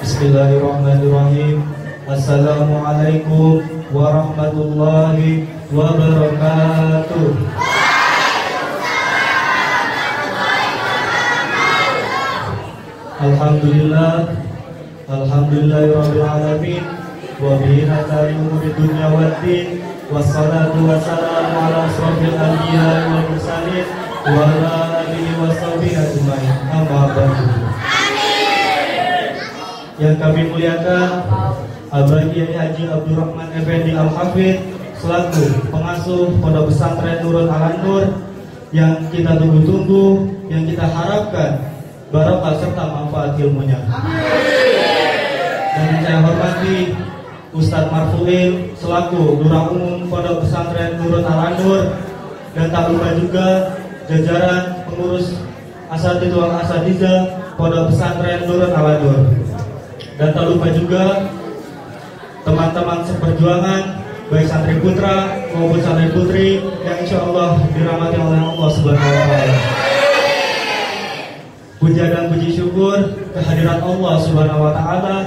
Bismillahirrahmanirrahim. Assalamualaikum warahmatullahi wabarakatuh. Alhamdulillahirabbil alamin wa bihi nasta'inu umuri dunya waddin wassalatu wassalamu ala asrofil anbiya'i wal mursalin wa ala alihi washabihi ajmain. Amma ba'du. Yang kami muliakan Abah Kiai Haji Abdurrahman Effendi Al-Hafidh selaku pengasuh Pondok Pesantren Nurul Al-Nur yang kita tunggu-tunggu, yang kita harapkan barokah serta manfaat ilmunya. Dan saya hormati Ustadz Marfuil selaku Lurah Umum Pondok Pesantren Nurul Al-Nur, dan tak lupa juga jajaran pengurus Asatidz wal Asatizah Pondok Pesantren Nurul Al-Nur. Dan tak lupa juga teman-teman seperjuangan baik santri putra maupun santri putri yang insya Allah dirahmati oleh Allah Subhanahu wa Ta'ala. Puja dan puji syukur kehadirat Allah Subhanahu wa Ta'ala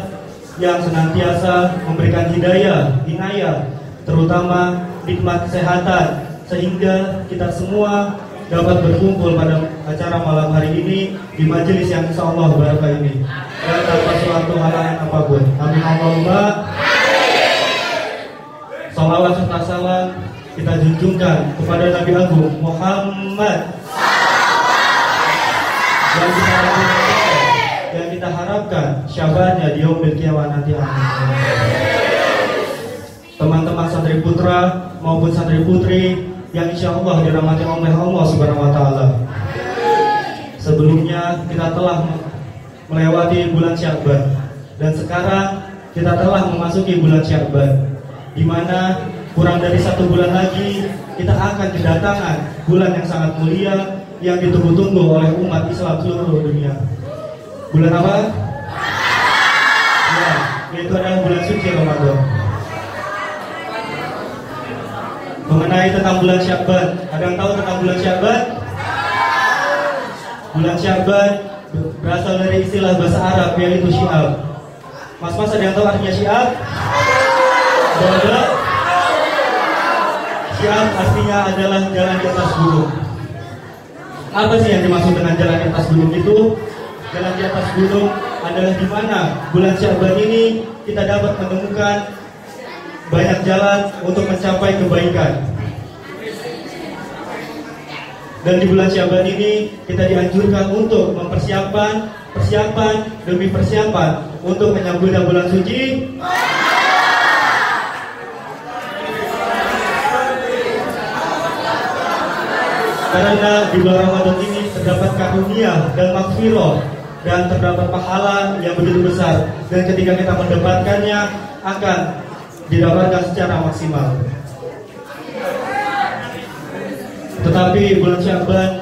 yang senantiasa memberikan hidayah, inayah, terutama nikmat kesehatan, sehingga kita semua dapat berkumpul pada acara malam hari ini di majelis yang insya Allah barakah ini, dan tanpa suatu halangan apapun. Amin Allahumma. Salawat serta salam kita junjungkan kepada Nabi Agung Muhammad yang kita harapkan syafaatnya di yaumil qiyamah nanti. Amin. Teman-teman santri putra maupun santri putri yang insya Allah dirahmati oleh Allah Subhanahu wa Ta'ala. Sebelumnya kita telah melewati bulan Sya'ban, dan sekarang kita telah memasuki bulan Sya'ban, di mana kurang dari 1 bulan lagi kita akan kedatangan bulan yang sangat mulia yang ditunggu-tunggu oleh umat Islam seluruh dunia. Bulan apa? Ya, yaitu adalah bulan suci Ramadan. Mengenai tentang bulan Sya'ban, ada yang tahu tentang bulan Sya'ban? Bulan Sya'ban berasal dari istilah bahasa Arab yaitu syi'ab. Mas-mas ada yang tahu artinya syi'ab? Bahwa syi'ab artinya adalah jalan di atas gunung. Apa sih yang dimaksud dengan jalan di atas gunung itu? Jalan di atas gunung adalah di mana bulan Sya'ban ini kita dapat menemukan banyak jalan untuk mencapai kebaikan. Dan di bulan Sya'ban ini kita dianjurkan untuk mempersiapkan persiapan demi persiapan untuk menyambut bulan suci. Karena di bulan Ramadan ini terdapat karunia dan maghfirah, dan terdapat pahala yang begitu besar, dan ketika kita mendapatkannya akan didapatkan secara maksimal. Tetapi bulan Sya'ban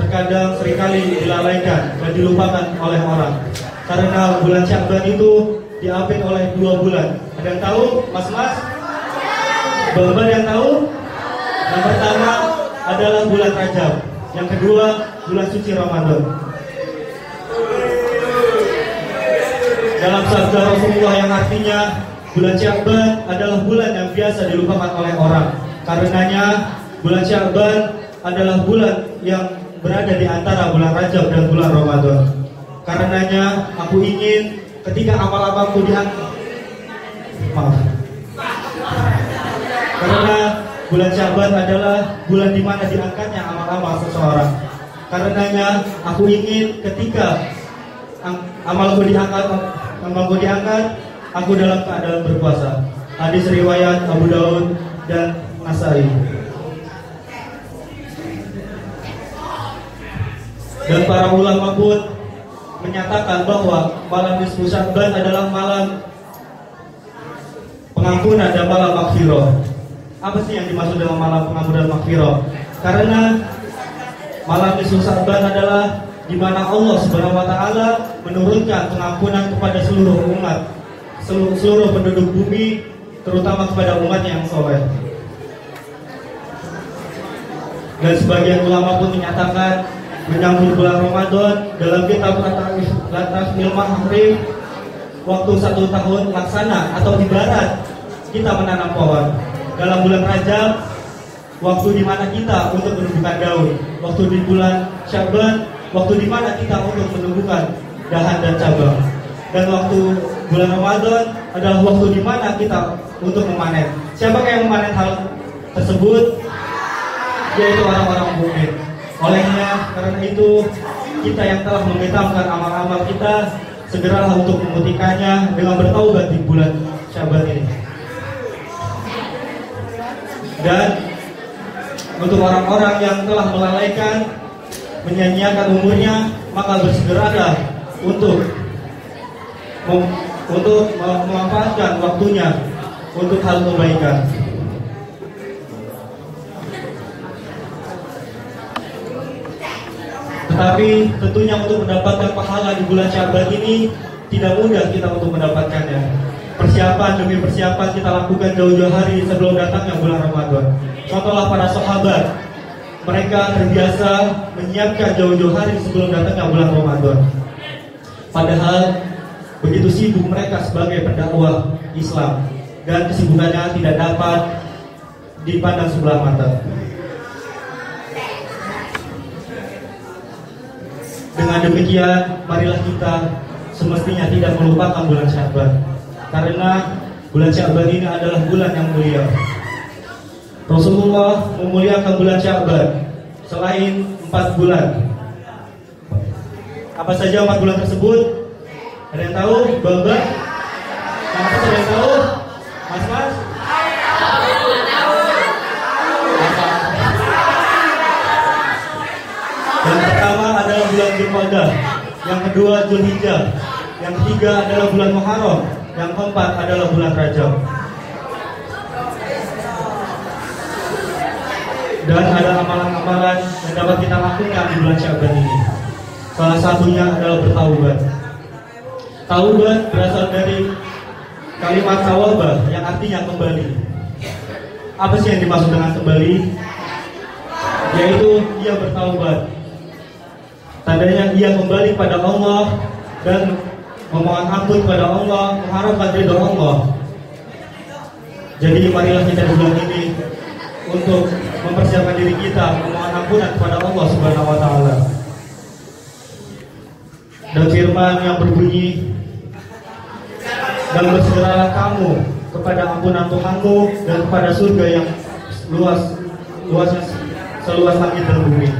terkadang seringkali dilalaikan dan dilupakan oleh orang, karena bulan Sya'ban itu diapit oleh 2 bulan. Ada yang tahu, mas-mas? Bapak yang tahu? Yang pertama adalah bulan Rajab, yang kedua bulan suci Ramadan. Dalam sabda Rasulullah yang artinya bulan Sya'ban adalah bulan yang biasa dilupakan oleh orang. Karenanya bulan Sya'ban adalah bulan yang berada di antara bulan Rajab dan bulan Ramadan. Karenanya aku ingin ketika amal-amalku karena bulan Sya'ban adalah bulan di mana diangkatnya amal-amal seseorang. Karenanya aku ingin ketika amalku diangkat, aku dalam keadaan berpuasa. Hadis riwayat Abu Daud dan Nasai. Dan para ulama pun menyatakan bahwa malam nisfu Sya'ban adalah malam pengampunan dan malam maghfirah. Apa sih yang dimaksud dengan malam pengampunan dan maghfirah? Karena malam nisfu Sya'ban adalah di mana Allah Subhanahu wa Ta'ala menurunkan pengampunan kepada seluruh umat, seluruh penduduk bumi, terutama kepada umatnya yang soleh. Dan sebagian ulama pun menyatakan menyambut bulan Ramadan dalam kitab Latraf Ilmah Mahrif waktu 1 tahun laksana atau ibarat kita menanam pohon. Dalam bulan Rajab, waktu di mana kita untuk menumbuhkan daun. Waktu di bulan Sya'ban, waktu di mana kita untuk menumbuhkan dahan dan cabang. Dan waktu bulan Ramadan adalah waktu di mana kita untuk memanen. Siapa yang memanen hal tersebut? Yaitu orang-orang mukmin. Olehnya, karena itu kita yang telah menghitamkan amal-amal kita, segeralah untuk memutihkannya dengan bertaubat di bulan Sya'ban ini. Dan untuk orang-orang yang telah melalaikan, menyanyiakan umurnya, maka bersegeralah untuk memanfaatkan waktunya untuk hal kebaikan. Tetapi tentunya untuk mendapatkan pahala di bulan Sya'ban ini tidak mudah kita untuk mendapatkannya. Persiapan demi persiapan kita lakukan jauh-jauh hari sebelum datangnya bulan Ramadan. Contohlah para sahabat, mereka terbiasa menyiapkan jauh-jauh hari sebelum datangnya bulan Ramadan. Padahal begitu sibuk mereka sebagai pendakwah Islam, dan kesibukannya tidak dapat dipandang sebelah mata. Dengan demikian, marilah kita semestinya tidak melupakan bulan Sya'ban, karena bulan Sya'ban ini adalah bulan yang mulia. Rasulullah memuliakan bulan Sya'ban selain 4 bulan. Apa saja 4 bulan tersebut? Ada yang tahu? Bapak? Ada yang tahu? Mas? Yang pertama adalah bulan Dzulqa'dah, yang kedua Dzulhijjah, yang ketiga adalah bulan Muharram, yang keempat adalah bulan Rajab. Dan ada amalan-amalan yang dapat kita lakukan di bulan Sya'ban ini. Salah satunya adalah bertaubat. Taubat berasal dari kalimat tawabah yang artinya kembali. Apa sih yang dimaksud dengan kembali? Yaitu ia bertaubat. Tandanya ia kembali pada Allah dan memohon ampun kepada Allah, mengharapkan ridho Allah. Jadi marilah kita di bulan ini untuk mempersiapkan diri kita memohon ampunan kepada Allah Subhanahu wa taala. Dan firman yang berbunyi, dan bersegeralah kamu kepada ampunan Tuhanmu dan kepada surga yang luasnya seluas langit dan bumi,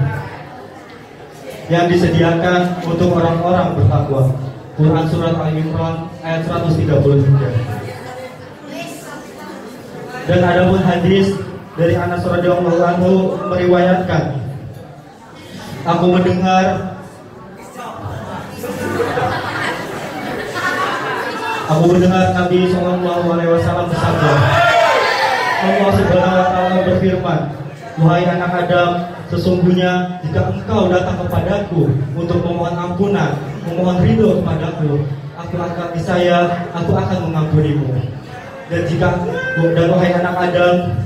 yang disediakan untuk orang-orang bertakwa. Quran surat Al-Imran ayat 133. Dan adapun hadis dari Anas radhiyallahu anhu meriwayatkan, aku mendengar Nabi SAW bersabda, Allah Subhanahu wa taala berfirman, wahai anak Adam, sesungguhnya jika engkau datang kepadaku untuk memohon ampunan, memohon ridho kepadaku, aku akan aku akan mengampunimu. Dan wahai anak Adam,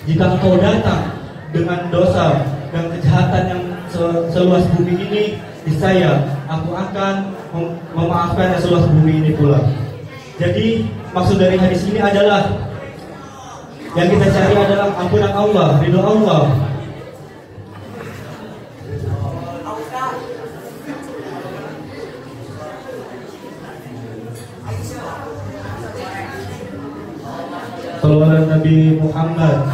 jika engkau datang dengan dosa dan kejahatan yang seluas bumi ini di saya, aku akan memaafkan seluas bumi ini pula. Jadi maksud dari hadis ini adalah yang kita cari adalah ampunan Allah, ridho Allah. Sallallahu Nabi Muhammad.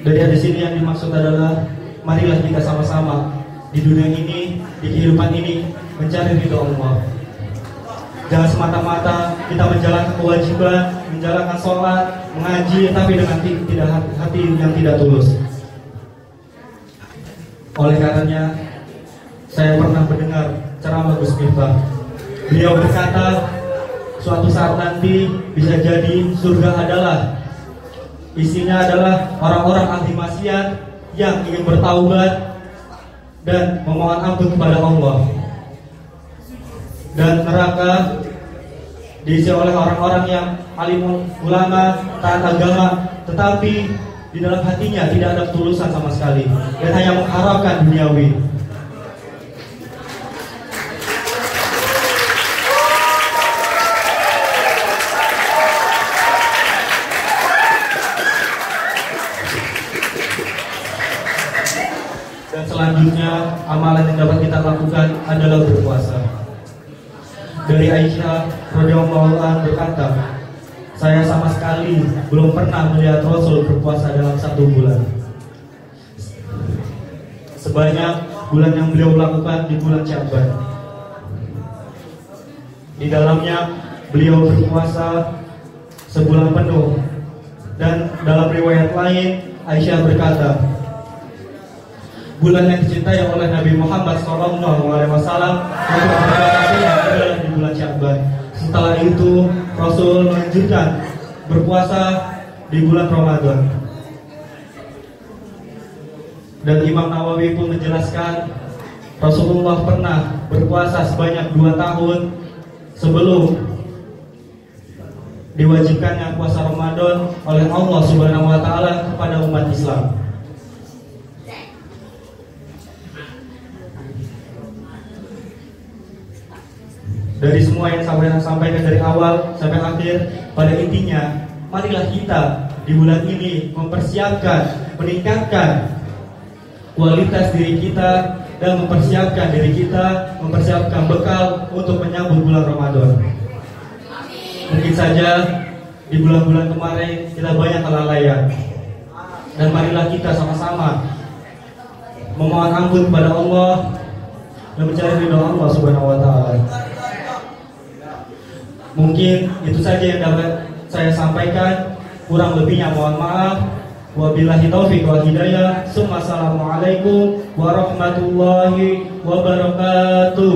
Dari hadis ini yang dimaksud adalah marilah kita sama-sama di dunia ini, di kehidupan ini mencari ridho Allah. Jangan semata-mata kita menjalankan kewajiban, menjalankan sholat, mengaji, tapi dengan hati yang tidak tulus. Oleh karenanya, saya pernah mendengar ceramah Gus Miftah. Beliau berkata, suatu saat nanti bisa jadi surga adalah isinya adalah orang-orang ahli maksiat yang ingin bertaubat dan memohon ampun kepada Allah. Dan neraka diisi oleh orang-orang yang alim ulama, taat agama, tetapi di dalam hatinya tidak ada ketulusan sama sekali dan hanya mengharapkan duniawi. dapat kita lakukan adalah berpuasa. Dari Aisyah radhiyallahu anha berkata, saya sama sekali belum pernah melihat Rasul berpuasa dalam 1 bulan. Sebanyak bulan yang beliau lakukan di bulan Sya'ban. Di dalamnya beliau berpuasa sebulan penuh. Dan dalam riwayat lain Aisyah berkata, bulan yang dicintai oleh Nabi Muhammad SAW adalah di bulan Sya'ban. Setelah itu Rasul melanjutkan berpuasa di bulan Ramadan. Dan Imam Nawawi pun menjelaskan Rasulullah pernah berpuasa sebanyak 2 tahun sebelum diwajibkannya puasa Ramadan oleh Allah Subhanahu wa taala kepada umat Islam. Dari semua yang saya sampaikan dari awal sampai akhir, pada intinya marilah kita di bulan ini mempersiapkan, meningkatkan kualitas diri kita dan mempersiapkan diri kita, mempersiapkan bekal untuk menyambut bulan Ramadan. Mungkin saja di bulan-bulan kemarin kita banyak kelalaian, dan marilah kita sama-sama memohon ampun kepada Allah dan mencari ridha Allah Subhanahu wa taala. Mungkin itu saja yang dapat saya sampaikan, kurang lebihnya mohon maaf. Wabillahi taufiq wal hidayah. Assalamualaikum warahmatullahi wabarakatuh.